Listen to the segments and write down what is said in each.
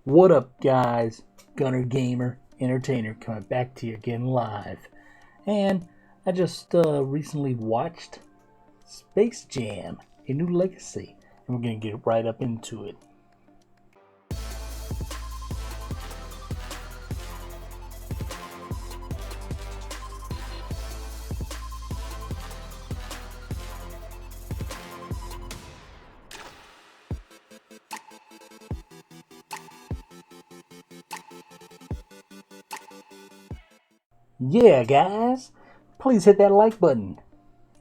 What up, guys? Gunner Gamer Entertainer coming back to you again live. And I just recently watched Space Jam: A New Legacy, and we're going to get right up into it. Yeah, guys, please hit that like button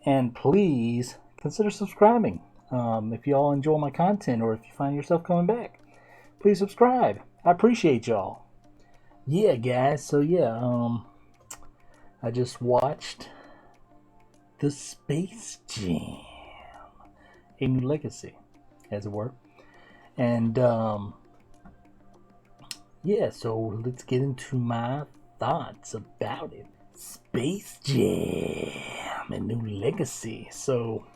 and please consider subscribing. If you all enjoy my content or if you find yourself coming back, please subscribe. I appreciate y'all. Yeah, guys, so I just watched the Space Jam: A New Legacy, as it were. And so let's get into my thoughts about it. Space Jam: A New Legacy. So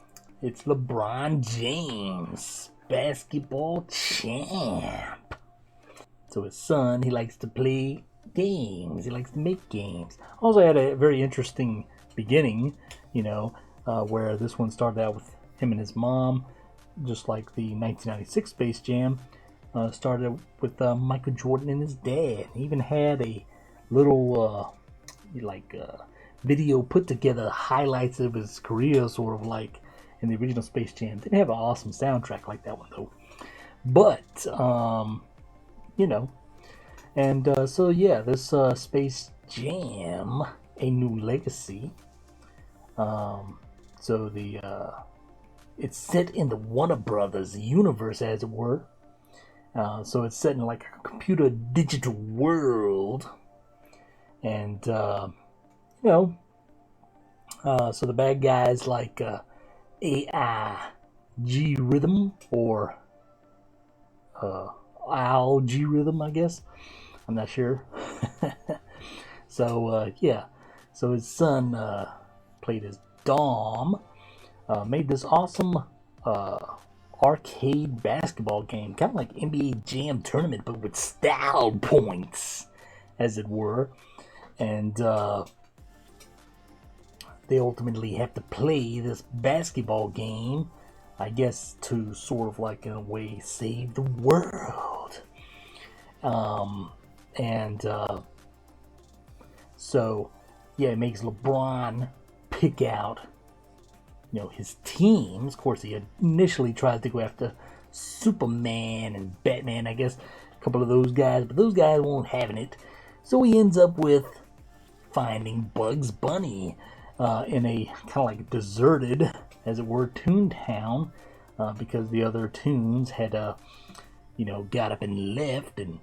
it's LeBron James, basketball champ. So his son, he likes to play games. He likes to make games. Also had a very interesting beginning, where this one started out with him and his mom, just like the 1996 Space Jam started with Michael Jordan and his dad. He even had a little video put together, highlights of his career, sort of like in the original Space Jam. Didn't have an awesome soundtrack like that one though, but this Space Jam: A New Legacy. It's set in the Warner Brothers universe, as it were. So it's set in like a computer digital world, and so the bad guys like AI G Rhythm or Al G Rhythm, I guess. I'm not sure. So his son played as Dom. Made this awesome arcade basketball game, kind of like NBA Jam Tournament, but with style points, as it were. And they ultimately have to play this basketball game, I guess, to sort of like, in a way, save the world. It makes LeBron pick out his teams. Of course, he initially tries to go after Superman and Batman, I guess, a couple of those guys, but those guys won't having it. So he ends up with finding Bugs Bunny in a kind of like deserted, as it were, Toontown, because the other Toons had, got up and left and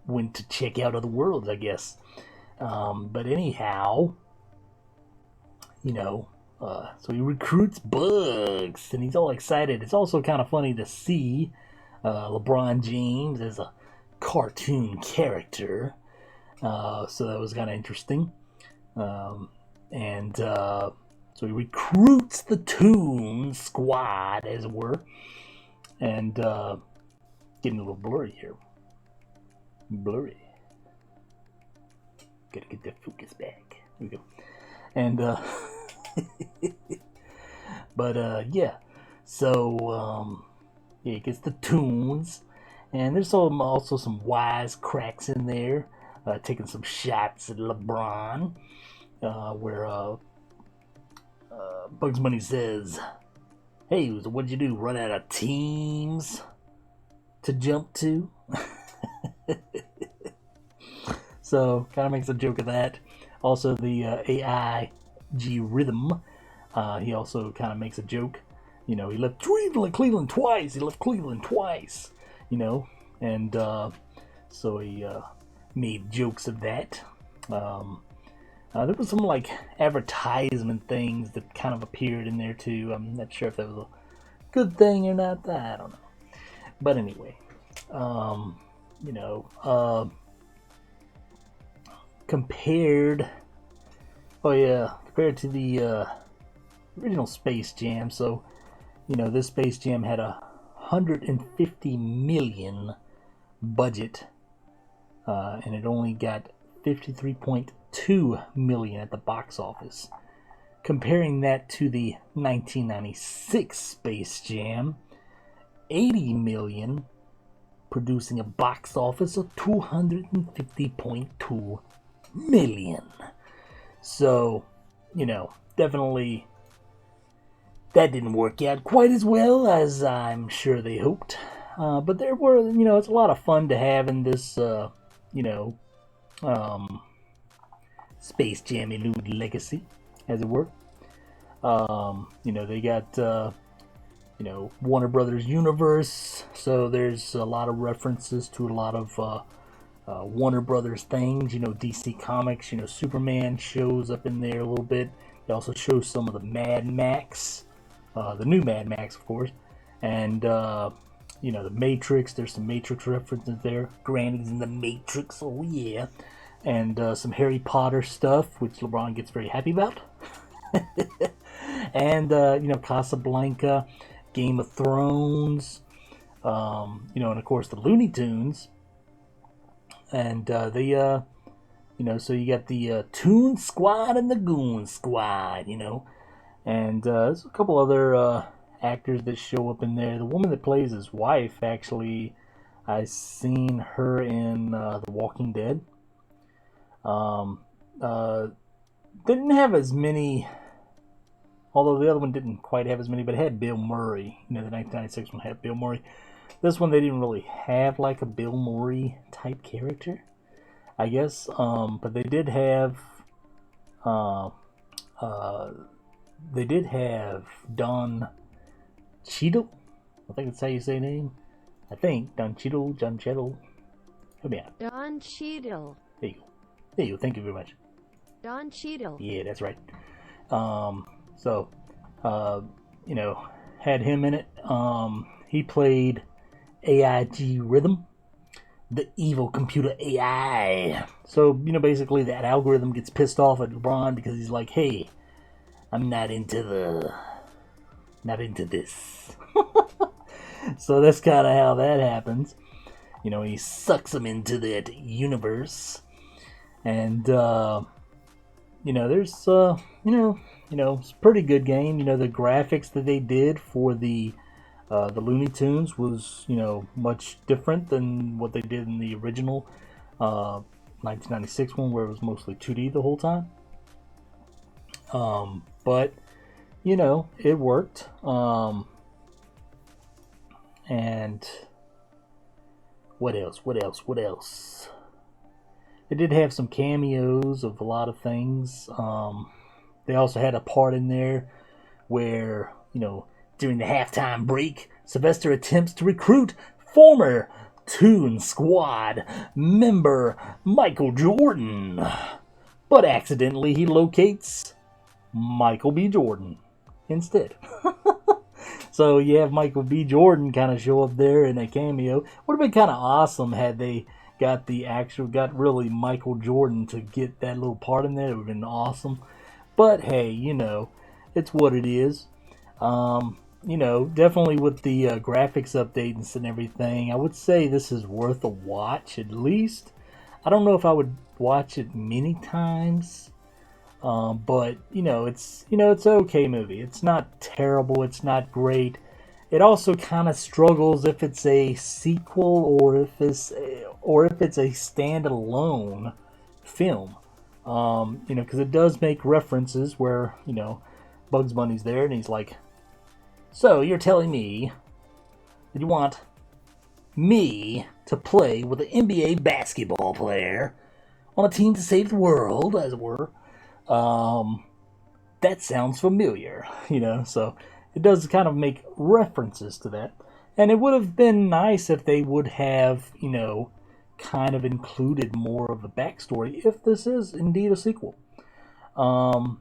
went to check out other worlds, I guess. But anyhow, so he recruits Bugs, and he's all excited. It's also kind of funny to see LeBron James as a cartoon character. So that was kind of interesting. So he recruits the Toon Squad, as it were. And getting a little blurry here. Blurry. Gotta get that focus back. Here we go. And he gets the tunes, and there's also some wise cracks in there, taking some shots at LeBron, where Bugs Bunny says, "Hey, what'd you do? Run out of teams to jump to?" So kind of makes a joke of that. Also, the AI G Rhythm, he also kind of makes a joke. He left Cleveland twice. And so he made jokes of that. There was some like advertisement things that kind of appeared in there too. I'm not sure if that was a good thing or not. I don't know. But anyway, compared to the original Space Jam. So, this Space Jam had $250 million budget, and it only got $53.2 million at the box office. Comparing that to the 1996 Space Jam, $80 million, producing a box office of $250.2 million. So, definitely that didn't work out quite as well as I'm sure they hoped. But there were, it's a lot of fun to have in this, Space Jam Elude Legacy, as it were. They got, Warner Brothers Universe, so there's a lot of references to a lot of Warner Brothers things. DC Comics, Superman shows up in there a little bit. They also show some of the Mad Max, the new Mad Max, of course, and the Matrix. There's some Matrix references there. Granny's in the Matrix, oh yeah, and some Harry Potter stuff, which LeBron gets very happy about. And Casablanca, Game of Thrones, and of course the Looney Tunes, and so you got the Toon Squad and the Goon Squad, and there's a couple other actors that show up in there. The woman that plays his wife, actually, I seen her in The Walking Dead. Didn't have as many, although the other one didn't quite have as many, but it had Bill Murray. The 1996 one had Bill Murray. This one, they didn't really have like a Bill Murray type character, I guess. But they did have, Don Cheadle. I think that's how you say his name. I think Don Cheadle, John Cheadle. Help me out. Don Cheadle. There you go. There you go. Thank you very much. Don Cheadle. Yeah, that's right. Had him in it. He played AIG Rhythm, the evil computer AI. So, basically that algorithm gets pissed off at LeBron because he's like, hey, I'm not into this. So that's kind of how that happens. He sucks him into that universe. And, there's, it's a pretty good game. The graphics that they did for the Looney Tunes was, much different than what they did in the original 1996 one, where it was mostly 2D the whole time. But, it worked. And what else? It did have some cameos of a lot of things. They also had a part in there where, during the halftime break, Sylvester attempts to recruit former Toon Squad member Michael Jordan. But accidentally he locates Michael B. Jordan instead. So you have Michael B. Jordan kind of show up there in a cameo. Would have been kind of awesome had they got really Michael Jordan to get that little part in there. It would have been awesome. But hey, it's what it is. Definitely with the graphics updates and everything, I would say this is worth a watch at least. I don't know if I would watch it many times. But it's it's an okay movie. It's not terrible. It's not great. It also kind of struggles if it's a sequel or if it's a standalone film. Because it does make references where Bugs Bunny's there and he's like, "So you're telling me that you want me to play with an NBA basketball player on a team to save the world, as it were?" That sounds familiar, so it does kind of make references to that. And it would have been nice if they would have, kind of included more of a backstory if this is indeed a sequel. But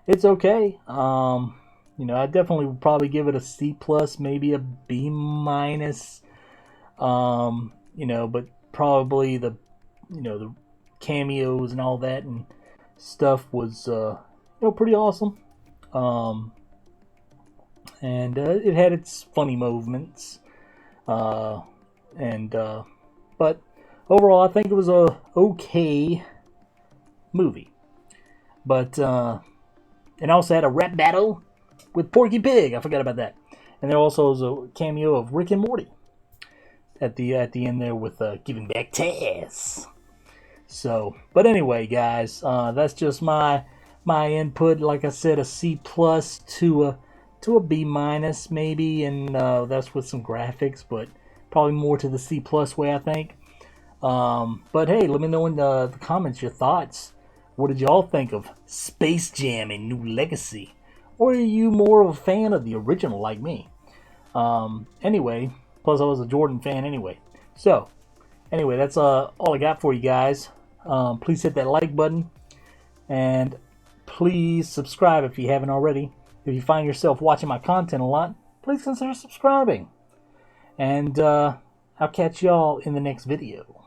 it's okay. I definitely would probably give it a C+, maybe a B-. But probably the cameos and all that and stuff was, pretty awesome. and it had its funny moments. But overall, I think it was a okay movie. But and also had a rap battle with Porky Pig. I forgot about that. And there also was a cameo of Rick and Morty at the end there with giving back Taz. So, but anyway, guys, that's just my input. Like I said, a C plus to a B minus maybe, and that's with some graphics, but probably more to the C plus way, I think. But hey, let me know in the comments your thoughts. What did y'all think of Space Jam: A New Legacy? Or are you more of a fan of the original like me? Anyway, plus I was a Jordan fan anyway. So, anyway, that's all I got for you guys. Please hit that like button. And please subscribe if you haven't already. If you find yourself watching my content a lot, please consider subscribing. And I'll catch y'all in the next video.